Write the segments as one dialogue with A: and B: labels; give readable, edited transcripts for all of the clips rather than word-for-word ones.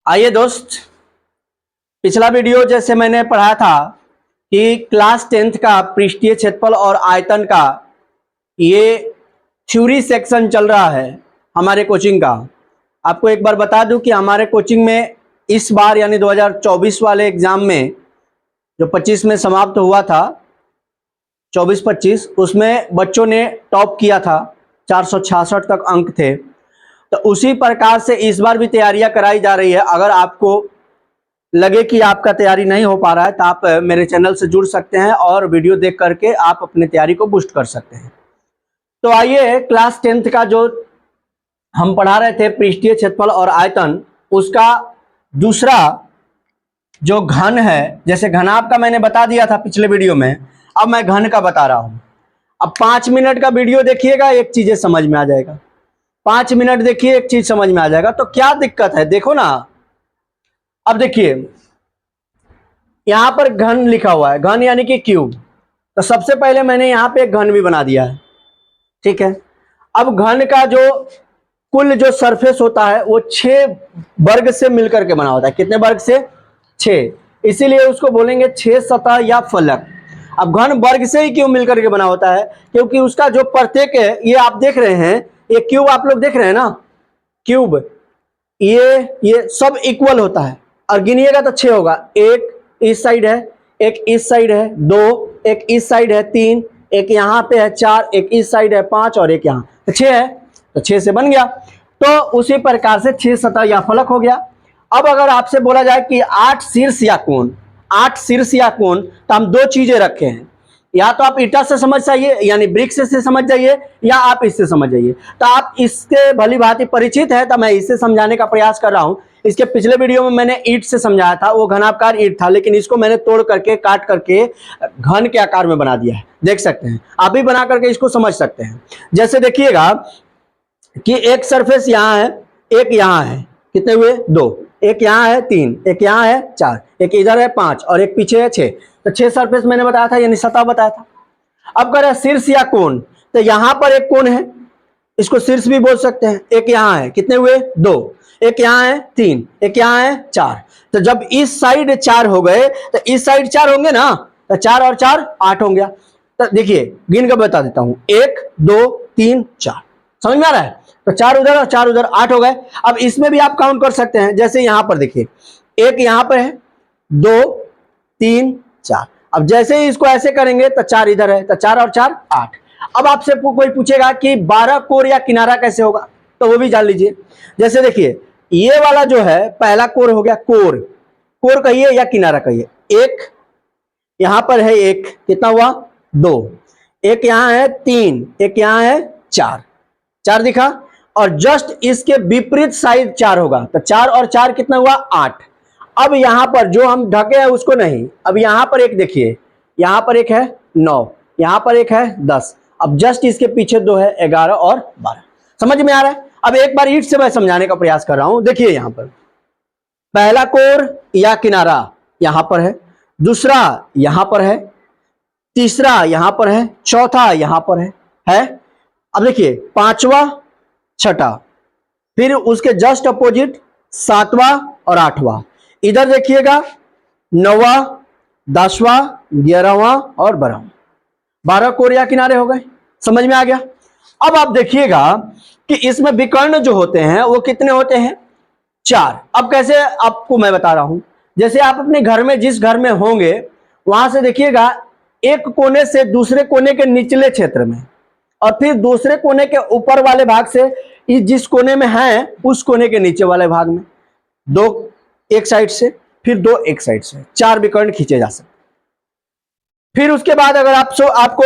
A: आइए दोस्त, पिछला वीडियो जैसे मैंने पढ़ाया था कि क्लास 10th का पृष्ठीय क्षेत्रफल और आयतन का ये थ्योरी सेक्शन चल रहा है हमारे कोचिंग का। आपको एक बार बता दूं कि हमारे कोचिंग में इस बार यानी 2024 वाले एग्जाम में जो 25 में समाप्त हुआ था, 24-25, उसमें बच्चों ने टॉप किया था, 466 तक अंक थे। तो उसी प्रकार से इस बार भी तैयारियां कराई जा रही है। अगर आपको लगे कि आपका तैयारी नहीं हो पा रहा है तो आप मेरे चैनल से जुड़ सकते हैं और वीडियो देख करके आप अपनी तैयारी को बूस्ट कर सकते हैं। तो आइए, क्लास 10th का जो हम पढ़ा रहे थे पृष्ठीय क्षेत्रफल और आयतन, उसका दूसरा जो घन है, जैसे घनाभ का मैंने बता दिया था पिछले वीडियो में, अब मैं घन का बता रहा हूं। अब 5 मिनट का वीडियो देखिएगा, एक चीजें समझ में आ जाएगा। 5 मिनट देखिए, एक चीज समझ में आ जाएगा। तो क्या दिक्कत है देखो ना। अब देखिए, यहां पर घन लिखा हुआ है, घन यानी कि क्यूब। तो सबसे पहले मैंने यहां पे एक घन भी बना दिया है, ठीक है। अब घन का जो कुल जो सरफेस होता है वो 6 वर्ग से मिलकर के बना होता है। कितने वर्ग से? 6। इसीलिए उसको बोलेंगे 6 सतह या फलक। अब घन वर्ग से ही क्यों मिलकर के बना होता है? क्योंकि उसका जो प्रत्येक है, ये आप देख रहे हैं, ये क्यूब आप लोग देख रहे हैं ना, क्यूब, ये सब इक्वल होता है। और गिनिएगा तो 6 होगा। एक इस साइड है, एक इस साइड है 2, एक इस साइड है 3, एक यहां पे है 4, एक इस साइड है 5 और एक यहां, तो 6 है। तो 6 से बन गया। तो उसी प्रकार से 6 सतह या फलक हो गया। अब अगर आपसे बोला जाए कि 8 शीर्ष या कोण, 8 शीर्ष या कोण, तो हम 2 चीजें रखे हैं। या तो आप ईटा से समझ जाइए, यानी ब्रिक्स से समझ जाइए, या आप इससे समझ जाइए। तो आप इससे भली भांति परिचित है, तो मैं इससे समझाने का प्रयास कर रहा हूं। इसके पिछले वीडियो में मैंने ईंट से समझाया था, वो घनाकार ईंट था, लेकिन इसको मैंने तोड़ करके, काट करके घन के आकार में बना दिया है। देख सकते हैं, आप भी बना करके इसको समझ सकते हैं। जैसे देखिएगा कि एक सरफेस यहां है, एक यहां है, कितने हुए? 2। एक यहां है 3, एक यहां है 4, एक इधर है 5 और एक पीछे है 6। तो 6 सरफेस मैंने बताया था, यानी सतह बताया था। अब कह रहे हैं शीर्ष या कोण, तो यहां पर एक कोण है, इसको शीर्ष भी बोल सकते हैं। एक यहां है, कितने हुए? 2। एक यहां है 3, एक यहां है 4। तो जब इस साइड 4 हो गए तो इस साइड 4 होंगे ना, तो 4 और 4 8 हो गया। तो देखिए, गिन कर बता देता हूं, 1 2 3 4। समझ में आ रहा है? तो 4 उधर और 4 उधर, 8 हो गए। अब इसमें भी आप काउंट कर सकते हैं। जैसे यहां पर देखिए, एक यहां पर है, 2 3 4। अब जैसे ही इसको ऐसे करेंगे तो 4 इधर है, तो 4 और 4 8। अब आपसे कोई पूछेगा कि 12 कोर या किनारा कैसे होगा, तो वो भी जान लीजिए। जैसे देखिए, ये वाला जो है पहला कोर हो गया, कोर। कोर कहिए या किनारा कहिए। एक यहां पर है, एक, कितना हुआ? 2। एक यहां है 3, एक यहां है 4, 4 दिखा। और जस्ट इसके विपरीत साइड 4 होगा, तो 4 और 4 कितना हुआ? 8। अब यहां पर जो हम ढके हैं उसको नहीं, अब यहां पर एक देखिए, यहां पर एक है 9, यहां पर एक है 10। अब जस्ट इसके पीछे 2 है, 11 और 12। समझ में आ रहा है? अब एक बार ईंट से मैं समझाने का प्रयास कर रहा हूं। देखिए, यहां पर पहला कोर या किनारा यहां पर है, दूसरा यहां पर है, तीसरा यहां पर है, चौथा यहां पर है। अब देखिए, 5वां, 6ठा, फिर उसके जस्ट अपोजिट 7वां और 8वां। इधर देखिएगा 9वां, 10वां, 11वां और 12वां। 12 कोर या किनारे हो गए। समझ में आ गया? अब आप देखिएगा कि इसमें विकर्ण जो होते हैं वो कितने होते हैं? 4। अब कैसे आपको मैं बता रहा हूं। जैसे आप अपने घर में, जिस घर में होंगे, वहां से देखिएगा, एक कोने से दूसरे कोने के निचले क्षेत्र में, और फिर दूसरे कोने के ऊपर वाले भाग से जिस कोने में है उस कोने के नीचे वाले भाग में 2 एक साइड से, फिर 2 एक साइड से, 4 विकर्ण खींचे जा सकते। फिर उसके बाद अगर आपको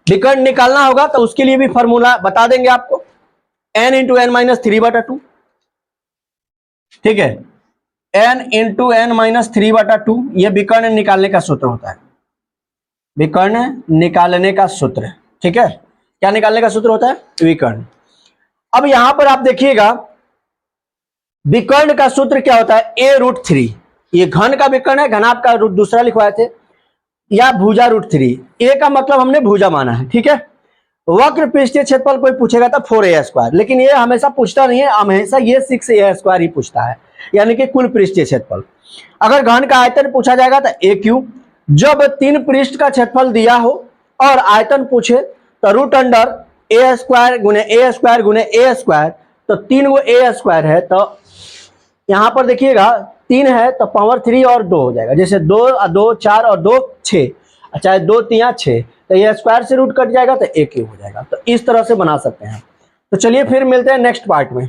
A: विकर्ण निकालना होगा तो उसके लिए भी फॉर्मूला बता देंगे आपको, n इंटू n माइनस 3/2। ठीक है, n इंटू n माइनस 3/2, यह विकर्ण निकालने का सूत्र होता है। विकर्ण निकालने का सूत्र, ठीक है। क्या निकालने का सूत्र होता है? विकर्ण। अब यहां पर आप देखिएगा, विकर्ण का सूत्र क्या होता है? a√3। ये घन का विकर्ण है, घनाभ का रूट दूसरा लिखवाए थे, या भुजा √3। a का मतलब हमने भुजा माना है, ठीक है। वक्र पृष्ठीय क्षेत्रफल कोई पूछेगा तो 4a², लेकिन ये हमेशा पूछता नहीं है, हमेशा ये 6a² ही पूछता है, यानी कि कुल पृष्ठीय क्षेत्रफल। अगर घन का आयतन पूछा जाएगा तो a3। जब 3 पृष्ठ का क्षेत्रफल दिया हो और आयतन पूछे तो √a² गुने a² गुने a², तो 3 गो a² है, तो यहां पर देखिएगा 3 है तो पावर 3 और 2 हो जाएगा, जैसे 2 2 4 और 2 6, चाहे 2 3 6, तो ये स्क्वायर से रूट कट जाएगा तो a³ हो जाएगा। तो इस तरह से बना सकते हैं। तो चलिए फिर मिलते हैं नेक्स्ट पार्ट में।